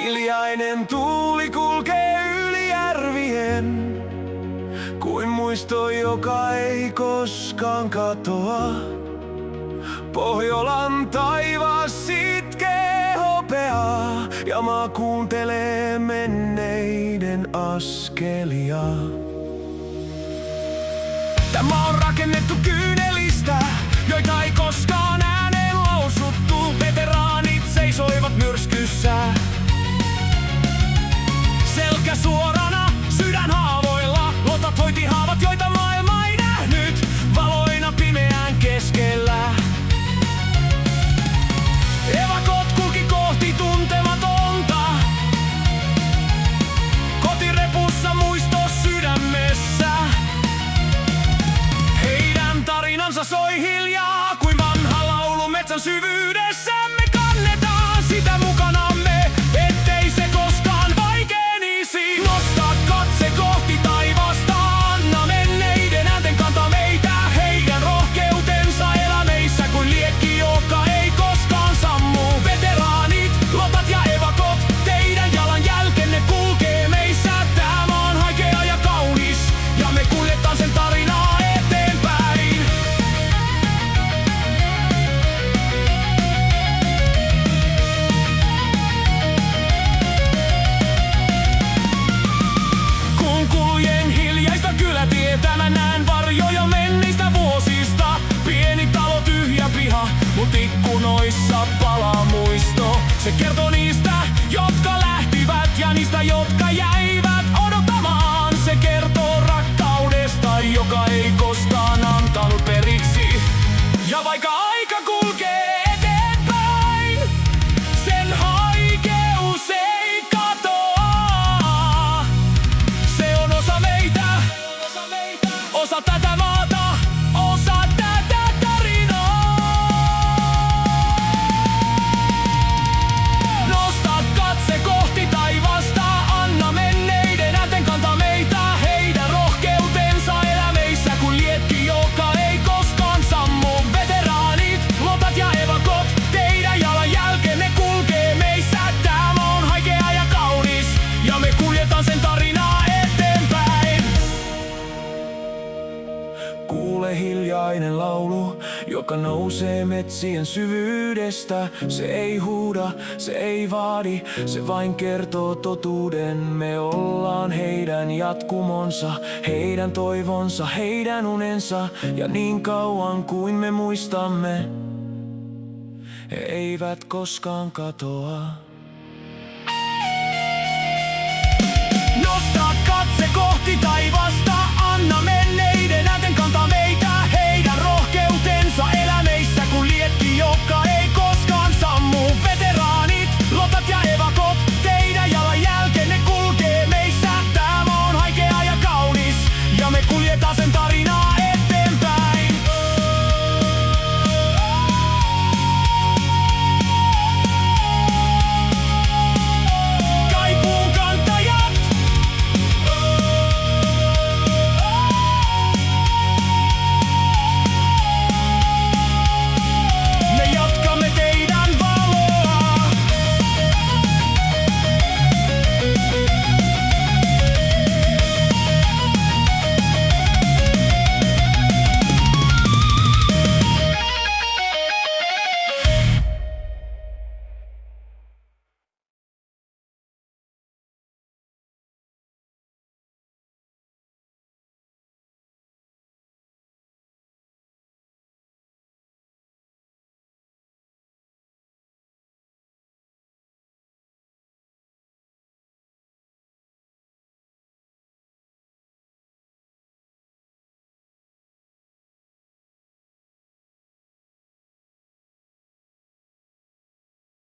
Hiljainen tuuli kulkee yli järvien, kuin muisto, joka ei koskaan katoa. Pohjolan taivas sitkee hopeaa, ja maa kuuntelee menneiden askelia. Tämä on rakennettu kyynelistä, joita ei koskaan ääneen lausuttu. Veteraanit seisoivat myrskyssä, selkä suorana, sydän haavoilla. Lotat hoiti haavat, joita maailma ei nähnyt, valoina pimeän keskellä. Evakot kulki kohti tuntematonta, kotirepussa muisto sydämessä. Heidän tarinansa soi hiljaa, kuin vanha laulu metsän syvyydessä. Me kannetaan sitä mukanamme, ettei se koskaan vaikenisi. Nosta katse kohti taivasta, anna menneiden äänten kantaa meitä. Heidän rohkeutensa elää meissä kuin liekki, joka ei koskaan sammu. Veteraanit, lotat ja evakot, teidän jalanjälkenne kulkee meissä. Tämä on haikea ja kaunis, ja me kuljetaan sen tarinaa eteenpäin. Kun kuljen hiljaista kylätietä, mä näen varjoja menneistä vuosista. Pieni talo, tyhjä piha, mut ikkunoissa palaa muisto. Se kertoo niistä, jotka lähtivät, ja niistä, jotka jäivät odottamaan. Se kertoo rakkaudesta, joka ei koskaan antanut periksi. Ja vaikka aika kulkee eteenpäin, sen haikeus ei katoa. Se on osa meitä, osa tätä maata, osa tätä tarinaa. Nosta katse kohti taivasta, anna menneiden äänten kantaa meitä. Heidän rohkeutensa elää meissä kuin liekki, joka ei koskaan sammu. Veteraanit, lotat ja evakot, teidän jalanjälkenne kulkee meissä. Tämä on haikea ja kaunis, ja me kuljetaan sen tarinaa eteenpäin. Kuule hiljainen laulu, joka nousee metsien syvyydestä. Se ei huuda, se ei vaadi, se vain kertoo totuuden. Me ollaan heidän jatkumonsa, heidän toivonsa, heidän unensa. Ja niin kauan kuin me muistamme, he eivät koskaan katoa. Nosta